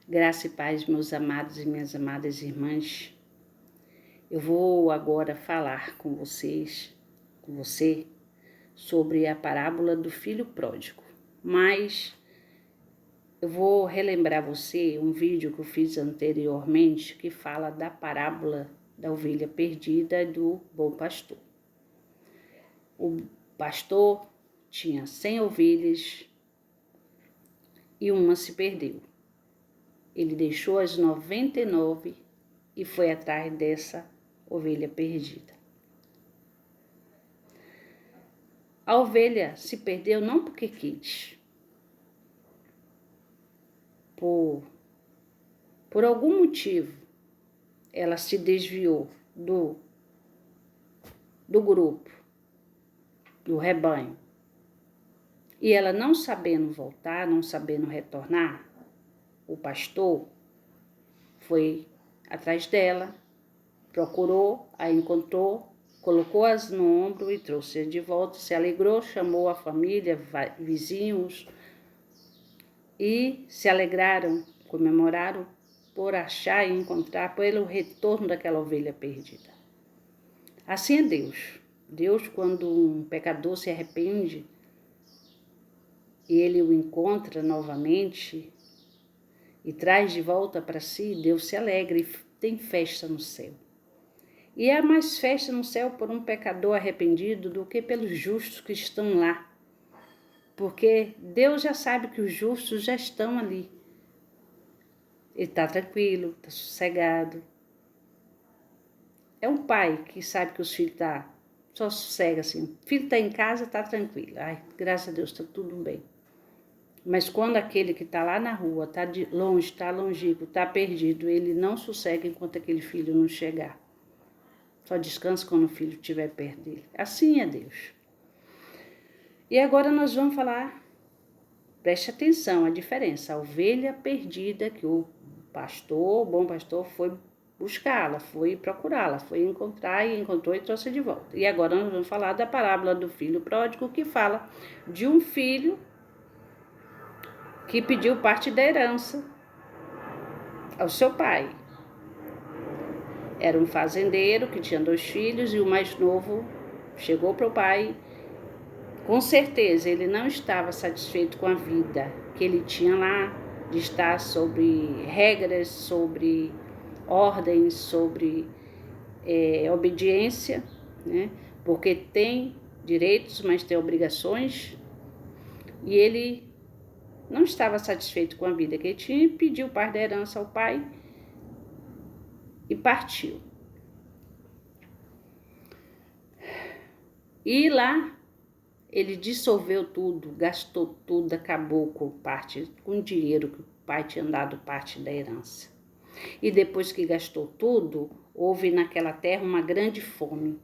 Graça e paz, meus amados e minhas amadas irmãs. Eu vou agora falar com você, sobre a parábola do filho pródigo. Mas eu vou relembrar você um vídeo que eu fiz anteriormente que fala da parábola da ovelha perdida e do bom pastor. O pastor tinha 100 ovelhas e uma se perdeu. Ele deixou as 99 e foi atrás dessa ovelha perdida. A ovelha se perdeu não porque quis. Por algum motivo, ela se desviou do grupo, do rebanho. E ela não sabendo voltar, não sabendo retornar, o pastor foi atrás dela, procurou, a encontrou, colocou-as no ombro e trouxe-a de volta, se alegrou, chamou a família, vizinhos e se alegraram, comemoraram por achar e encontrar, pelo retorno daquela ovelha perdida. Assim é Deus. Deus, quando um pecador se arrepende e ele o encontra novamente e traz de volta para si, Deus se alegra e tem festa no céu. E há mais festa no céu por um pecador arrependido do que pelos justos que estão lá. Porque Deus já sabe que os justos já estão ali. Ele está tranquilo, está sossegado. É um pai que sabe que os filhos estão só sossega assim. O filho está em casa, está tranquilo. Ai, graças a Deus, está tudo bem. Mas quando aquele que está lá na rua, está longe, está longínquo, está perdido, ele não sossega enquanto aquele filho não chegar. Só descansa quando o filho estiver perto dele. Assim é Deus. E agora nós vamos falar, preste atenção, a diferença. A ovelha perdida que o bom pastor, foi buscá-la, foi procurá-la, foi encontrar e encontrou e trouxe de volta. E agora nós vamos falar da parábola do filho pródigo, que fala de um filho que pediu parte da herança ao seu pai. Era um fazendeiro que tinha 2 filhos e o mais novo chegou para o pai. Com certeza ele não estava satisfeito com a vida que ele tinha lá, de estar sobre regras, sobre ordens, sobre obediência, né? Porque tem direitos, mas tem obrigações. E ele não estava satisfeito com a vida que ele tinha, pediu parte da herança ao pai e partiu. E lá ele dissolveu tudo, gastou tudo, acabou com o dinheiro que o pai tinha dado parte da herança. E depois que gastou tudo, houve naquela terra uma grande fome.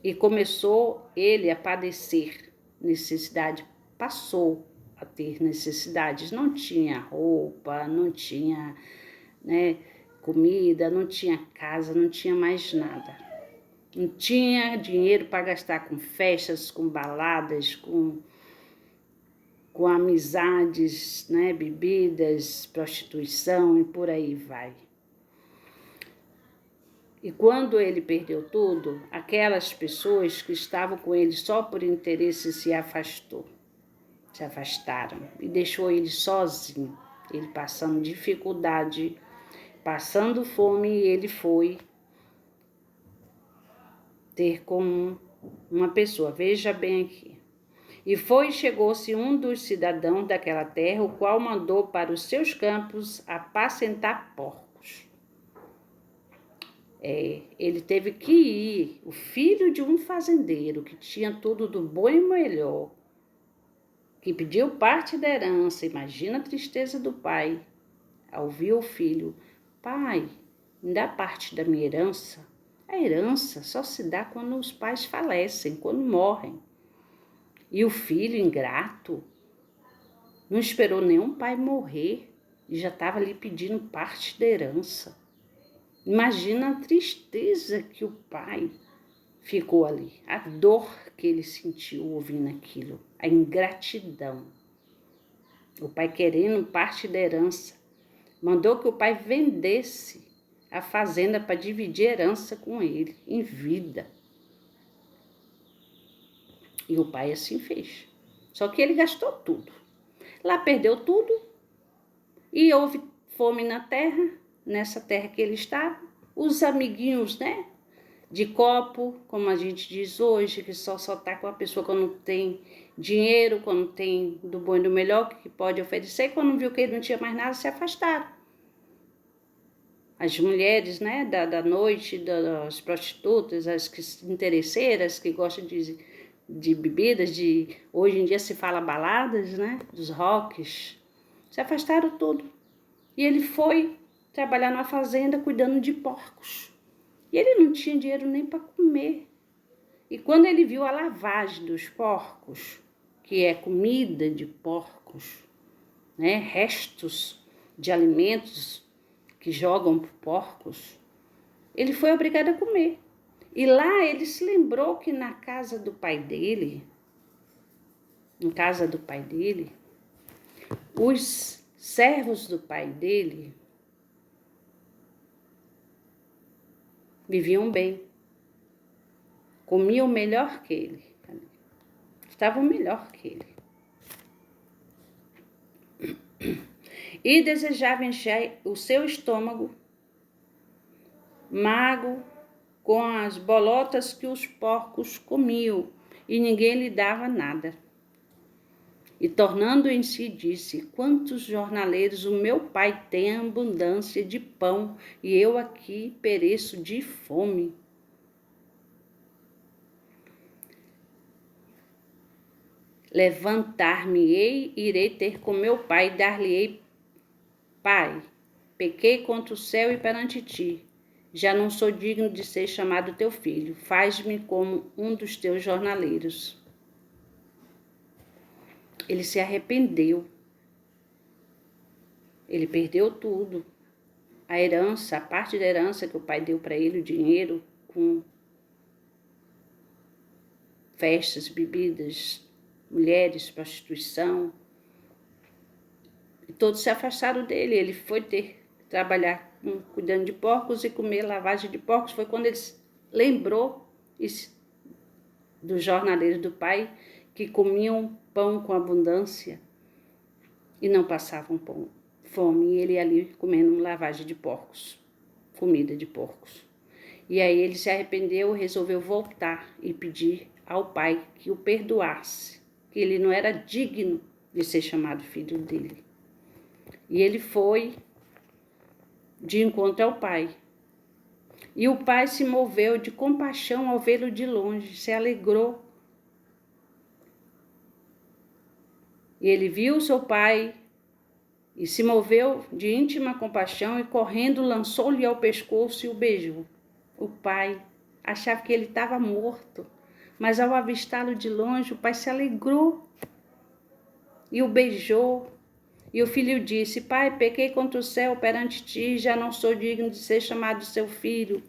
E começou ele a padecer necessidade, passou a ter necessidades, não tinha roupa, não tinha, comida, não tinha casa, não tinha mais nada. Não tinha dinheiro para gastar com festas, com baladas, com amizades, bebidas, prostituição e por aí vai. E quando ele perdeu tudo, aquelas pessoas que estavam com ele só por interesse se afastaram e deixou ele sozinho, ele passando dificuldade, passando fome, e ele foi ter com uma pessoa, veja bem aqui. E chegou-se um dos cidadãos daquela terra, o qual mandou para os seus campos apacentar porcos. Ele teve que ir, o filho de um fazendeiro, que tinha tudo do bom e melhor, que pediu parte da herança, imagina a tristeza do pai, ao ouvir o filho: pai, me dá parte da minha herança? A herança só se dá quando os pais falecem, quando morrem. E o filho ingrato não esperou nenhum pai morrer e já estava ali pedindo parte da herança. Imagina a tristeza que o pai ficou ali, a dor que ele sentiu ouvindo aquilo, a ingratidão. O pai querendo parte da herança mandou que o pai vendesse a fazenda para dividir herança com ele, em vida. E o pai assim fez. Só que ele gastou tudo. Lá perdeu tudo e houve fome na terra, nessa terra que ele estava. Os amiguinhos, né, de copo, como a gente diz hoje, que só tá com a pessoa quando tem dinheiro, quando tem do bom e do melhor que pode oferecer, quando viu que ele não tinha mais nada, se afastaram. As mulheres, né, da noite, das prostitutas, as que interesseiras, que gostam de bebidas, hoje em dia se fala baladas, né, dos rocks, se afastaram tudo. E ele foi trabalhar numa fazenda cuidando de porcos. E ele não tinha dinheiro nem para comer. E quando ele viu a lavagem dos porcos, que é comida de porcos, né, restos de alimentos que jogam por porcos, ele foi obrigado a comer. E lá ele se lembrou que na casa do pai dele, os servos do pai dele viviam bem, comiam melhor que ele, estavam melhor que ele. E desejava encher o seu estômago mago com as bolotas que os porcos comiam, e ninguém lhe dava nada. E tornando em si, disse: quantos jornaleiros o meu pai tem abundância de pão, e eu aqui pereço de fome. Levantar-me-ei, irei ter com meu pai, e dar-lhe-ei: Pai, pequei contra o céu e perante ti. Já não sou digno de ser chamado teu filho. Faz-me como um dos teus jornaleiros. Ele se arrependeu. Ele perdeu tudo. A herança, a parte da herança que o pai deu para ele, o dinheiro, com festas, bebidas, mulheres, prostituição. E todos se afastaram dele. Ele foi trabalhar cuidando de porcos e comer lavagem de porcos. Foi quando ele lembrou dos jornaleiros do pai, que comiam pão com abundância e não passavam fome. E ele ali comendo lavagem de porcos, comida de porcos. E aí ele se arrependeu, resolveu voltar e pedir ao pai que o perdoasse, que ele não era digno de ser chamado filho dele. E ele foi de encontro ao pai. E o pai se moveu de compaixão ao vê-lo de longe, se alegrou. E ele viu seu pai e se moveu de íntima compaixão e correndo lançou-lhe ao pescoço e o beijou. O pai achava que ele estava morto, mas ao avistá-lo de longe, o pai se alegrou e o beijou. E o filho disse: Pai, pequei contra o céu perante ti, já não sou digno de ser chamado seu filho.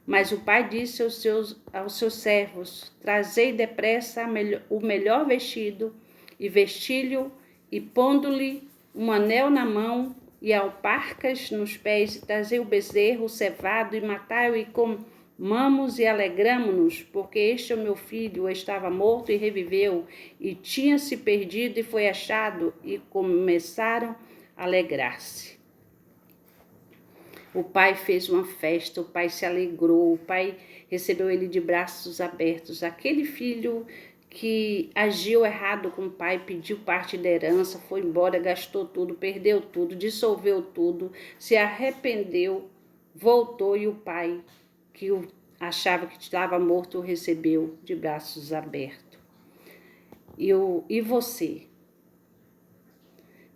Mas o pai disse aos seus servos: Trazei depressa o melhor vestido e vesti-lhe, e pondo-lhe um anel na mão e alparcas nos pés, e trazei o bezerro cevado e matai-o, e comamos e alegramo-nos, porque este é o meu filho, estava morto e reviveu, e tinha se perdido e foi achado, e começaram a alegrar-se. O pai fez uma festa, o pai se alegrou, o pai recebeu ele de braços abertos. Aquele filho que agiu errado com o pai, pediu parte da herança, foi embora, gastou tudo, perdeu tudo, dissolveu tudo, se arrependeu, voltou, e o pai, que achava que estava morto, o recebeu de braços abertos. E você?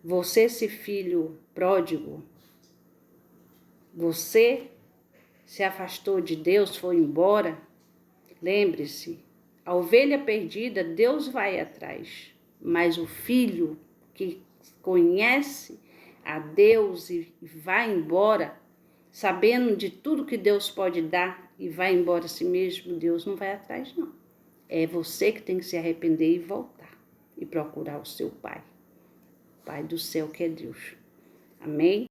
Você, esse filho pródigo, você se afastou de Deus, foi embora? Lembre-se, a ovelha perdida, Deus vai atrás, mas o filho que conhece a Deus e vai embora, sabendo de tudo que Deus pode dar e vai embora a si mesmo, Deus não vai atrás, não. É você que tem que se arrepender e voltar e procurar o seu Pai, Pai do céu que é Deus. Amém?